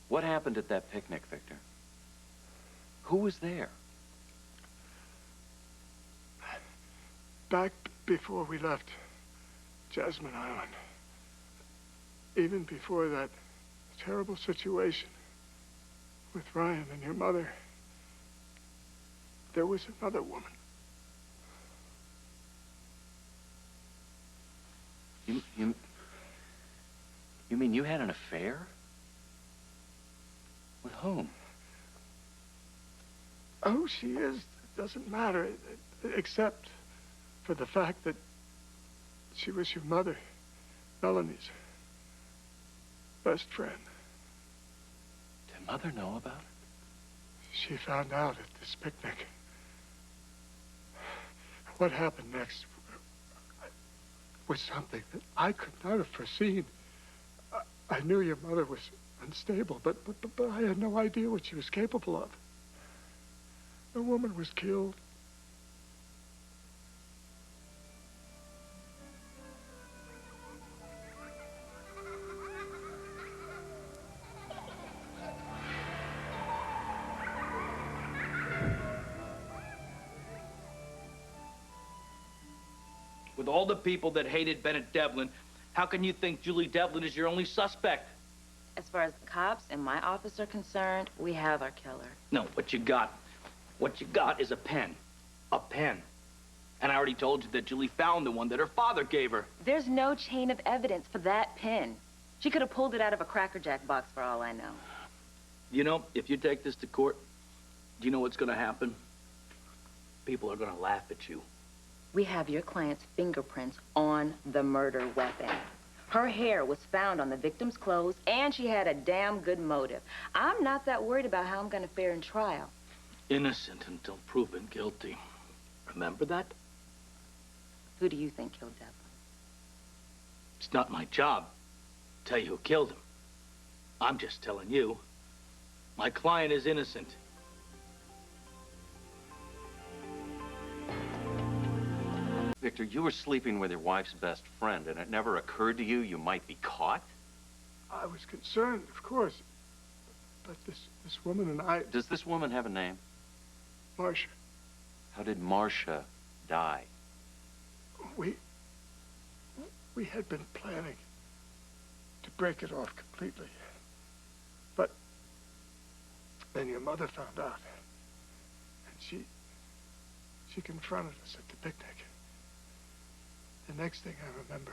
What happened at that picnic, Victor? Who was there? Back before we left Jasmine Island, even before that terrible situation with Ryan and your mother, there was another woman. You mean you had an affair? With whom? Oh, she is. It doesn't matter, except for the fact that she was your mother, Melanie's best friend. Did Mother know about it? She found out at this picnic. What happened next was something that I could not have foreseen. I knew your mother was unstable, but I had no idea what she was capable of. A woman was killed. With all the people that hated Bennett Devlin, how can you think Julie Devlin is your only suspect? As far as the cops and my office are concerned, we have our killer. No, what you got is a pen. A pen. And I already told you that Julie found the one that her father gave her. There's no chain of evidence for that pen. She could have pulled it out of a Cracker Jack box for all I know. You know, if you take this to court, do you know what's gonna happen? People are gonna laugh at you. We have your client's fingerprints on the murder weapon. Her hair was found on the victim's clothes, and she had a damn good motive. I'm not that worried about how I'm gonna fare in trial. Innocent until proven guilty. Remember that? Who do you think killed Devlin? It's not my job to tell you who killed him. I'm just telling you, my client is innocent. Victor, you were sleeping with your wife's best friend, and it never occurred to you you might be caught? I was concerned, of course. But this woman and I... Does this woman have a name? Marcia. How did Marcia die? We had been planning to break it off completely. But then your mother found out. And she confronted us at the picnic. The next thing I remember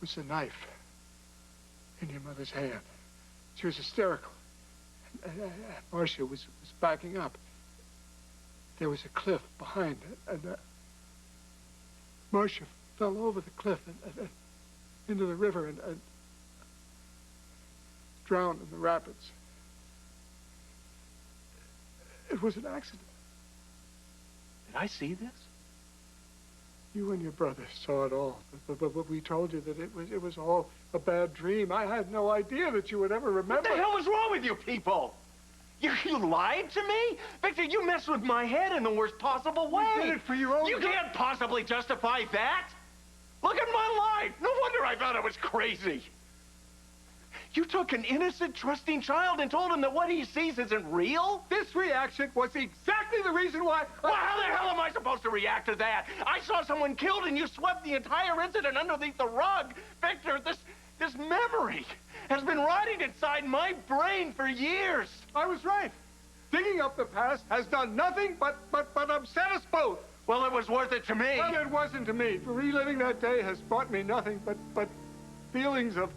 was the knife in your mother's hand. She was hysterical. And Marcia was backing up. There was a cliff behind, and Marcia fell over the cliff and into the river and drowned in the rapids. It was an accident. Did I see this? You and your brother saw it all, but we told you that it was all a bad dream. I had no idea that you would ever remember. What the hell is wrong with you people? You lied to me? Victor, you messed with my head in the worst possible way. You did it for your own... You can't possibly justify that. Look at my life. No wonder I thought I was crazy. You took an innocent, trusting child and told him that what he sees isn't real? This reaction was exactly the reason why... Well, how the hell am I supposed to react to that? I saw someone killed and you swept the entire incident underneath the rug. Victor, this memory has been rotting inside my brain for years. I was right. Digging up the past has done nothing but upset us both. Well, it was worth it to me. Well, it wasn't to me. Reliving that day has brought me nothing but feelings of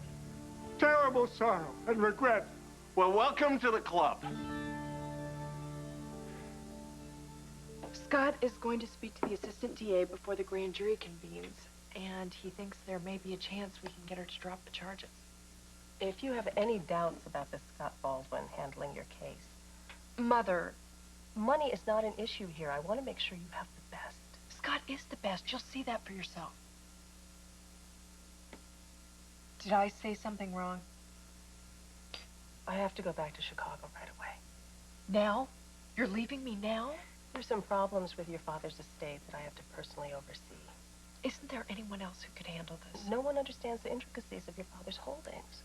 terrible sorrow and regret. Well, welcome to the club. Scott is going to speak to the assistant DA before the grand jury convenes, and he thinks there may be a chance we can get her to drop the charges. If you have any doubts about this Scott Baldwin handling your case, Mother, money is not an issue here. I want to make sure you have the best. Scott is the best. You'll see that for yourself. Did I say something wrong? I have to go back to Chicago right away. Now? You're leaving me now? There's some problems with your father's estate that I have to personally oversee. Isn't there anyone else who could handle this? No one understands the intricacies of your father's holdings.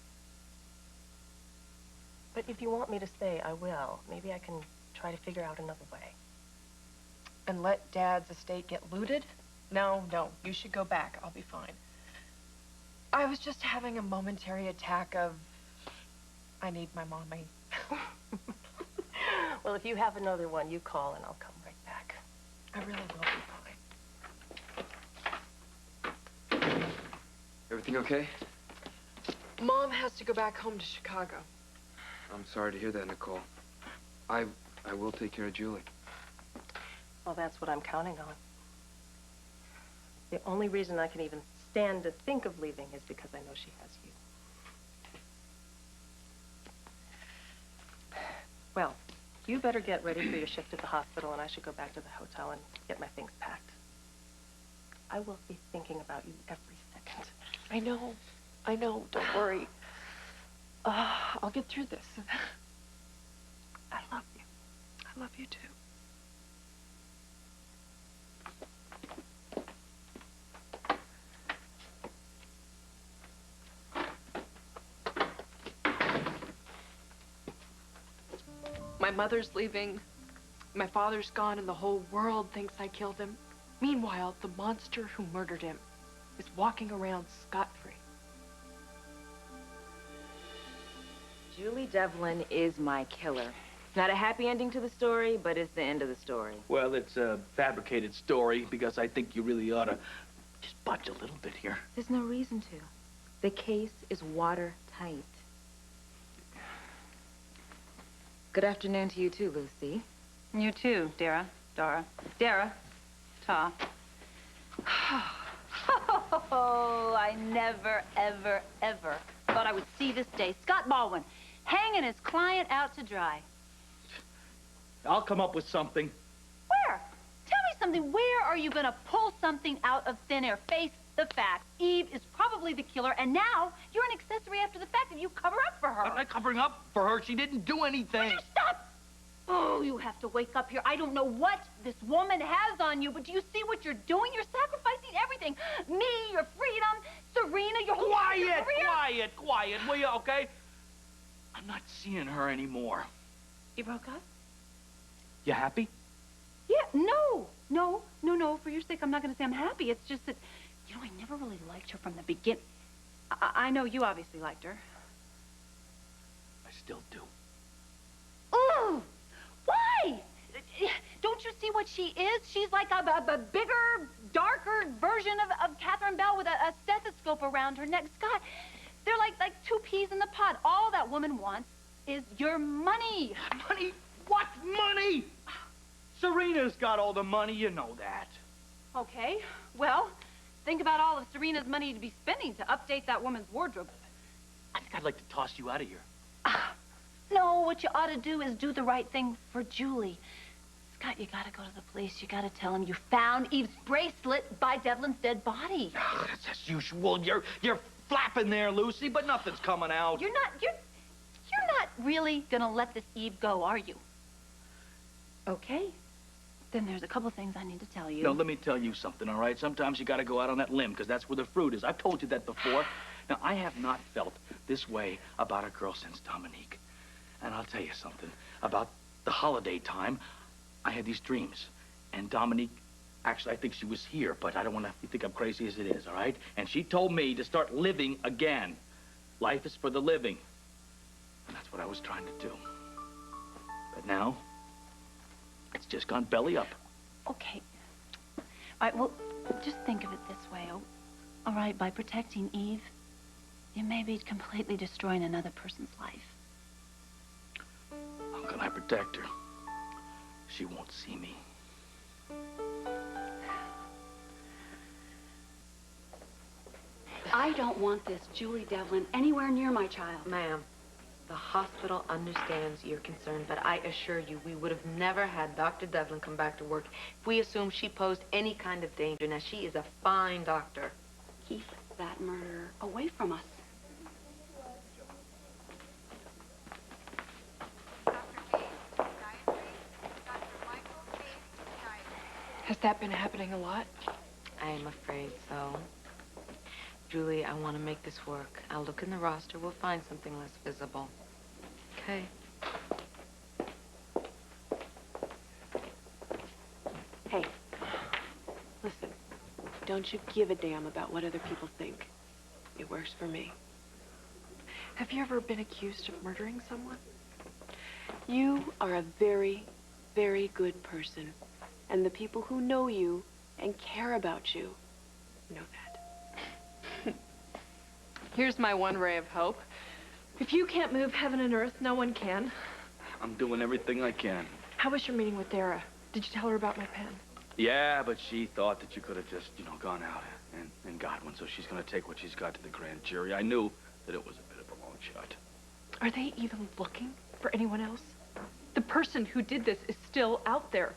If you want me to stay, I will. Maybe I can try to figure out another way. And let Dad's estate get looted? No, no, you should go back. I'll be fine. I was just having a momentary attack of, I need my mommy. Well, if you have another one, you call and I'll come right back. I really will be fine. Everything okay? Mom has to go back home to Chicago. I'm sorry to hear that, Nicole. I will take care of Julie. Well, that's what I'm counting on. The only reason I can even stand to think of leaving is because I know she has you. Well, you better get ready for your shift at the hospital, and I should go back to the hotel and get my things packed. I will be thinking about you every second. I know, don't worry. I'll get through this. I love you. I love you too. My mother's leaving. My father's gone and the whole world thinks I killed him. Meanwhile, the monster who murdered him is walking around scot-free. Julie Devlin is my killer. Not a happy ending to the story, but it's the end of the story. Well, it's a fabricated story because I think you really ought to just budge a little bit here. There's no reason to. The case is watertight. Good afternoon to you too, Lucy. You too, Dara. Dara. Ta. Oh, I never, ever, ever thought I would see this day. Scott Baldwin hanging his client out to dry. I'll come up with something. Where? Tell me something. Where are you gonna pull something out of thin air? Face the facts. Eve is probably the killer, and now you're an accessory after the fact, and you cover up for her. I'm not covering up for her. She didn't do anything. Would you stop? Oh, you have to wake up here. I don't know what this woman has on you, but do you see what you're doing? You're sacrificing everything. Me, your freedom, Serena, your whole Quiet, career. quiet, will you, okay? I'm not seeing her anymore. You broke up? You happy? Yeah, no. For your sake, I'm not going to say I'm happy. It's just that, you know, I never really liked her from the beginning. I know you obviously liked her. I still do. Ooh! Why? Don't you see what she is? She's like a bigger, darker version of Catherine Bell with a stethoscope around her neck. Scott, they're like two peas in the pod. All that woman wants is your money. Money? What money? Serena's got all the money, you know that. Okay, well, think about all of Serena's money to be spending to update that woman's wardrobe. I think I'd like to toss you out of here. No, what you ought to do is do the right thing for Julie. Scott, you gotta go to the police. You gotta tell them you found Eve's bracelet by Devlin's dead body. That's as usual. You're flapping there, Lucy, but nothing's coming out. You're not really gonna let this Eve go, are you? Okay. Then there's a couple things I need to tell you. No, let me tell you something, all right? Sometimes you gotta go out on that limb, because that's where the fruit is. I've told you that before. Now, I have not felt this way about a girl since Dominique. And I'll tell you something. About the holiday time, I had these dreams. And Dominique, actually, I think she was here, but I don't want to think I'm crazy as it is, all right? And she told me to start living again. Life is for the living. And that's what I was trying to do. But now, it's just gone belly up. Okay. All right, well, just think of it this way. Oh, all right, by protecting Eve, you may be completely destroying another person's life. How can I protect her? She won't see me. I don't want this Julie Devlin anywhere near my child. Ma'am, the hospital understands your concern, but I assure you we would have never had Dr. Devlin come back to work if we assumed she posed any kind of danger. Now, she is a fine doctor. Keep that murderer away from us. Has that been happening a lot? I am afraid so. Julie, I want to make this work. I'll look in the roster. We'll find something less visible. Okay? don't you give a damn about what other people think. It works for me. Have you ever been accused of murdering someone? You are a very, very good person. And the people who know you and care about you know that. Here's my one ray of hope. If you can't move heaven and earth, no one can. I'm doing everything I can. How was your meeting with Dara? Did you tell her about my pen? Yeah, but she thought that you could have just, gone out and got one, so she's gonna take what she's got to the grand jury. I knew that it was a bit of a long shot. Are they even looking for anyone else? The person who did this is still out there.